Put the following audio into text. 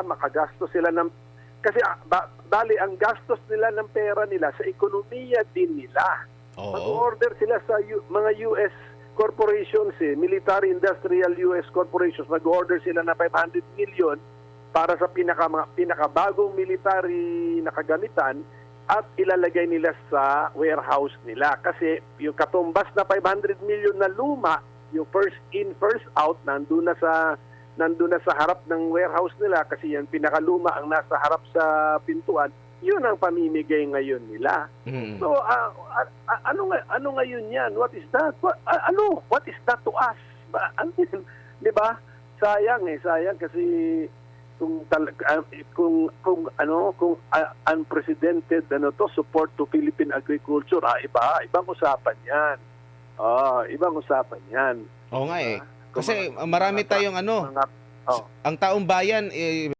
makagastos sila ng kasi bali ang gastos nila ng pera nila sa ekonomiya din nila. Mag-order sila sa mga US corporations, military industrial US corporations, mag-order sila na 500 million para sa pinakabagong military na kagamitan at ilalagay nila sa warehouse nila. Kasi yung katumbas na 500 million na luma, yung first in, first out, nandun na sa harap ng warehouse nila kasi yan pinakaluma ang nasa harap sa pintuan, yun ang pamimigay ngayon nila. So, ano ngayon yan? What is that? What is that to us? Di ba? Sayang kasi kung unprecedented support to Philippine agriculture, ibang usapan yan. Ibang usapan yan. Oo nga eh. Kasi marami tayong ang taong bayan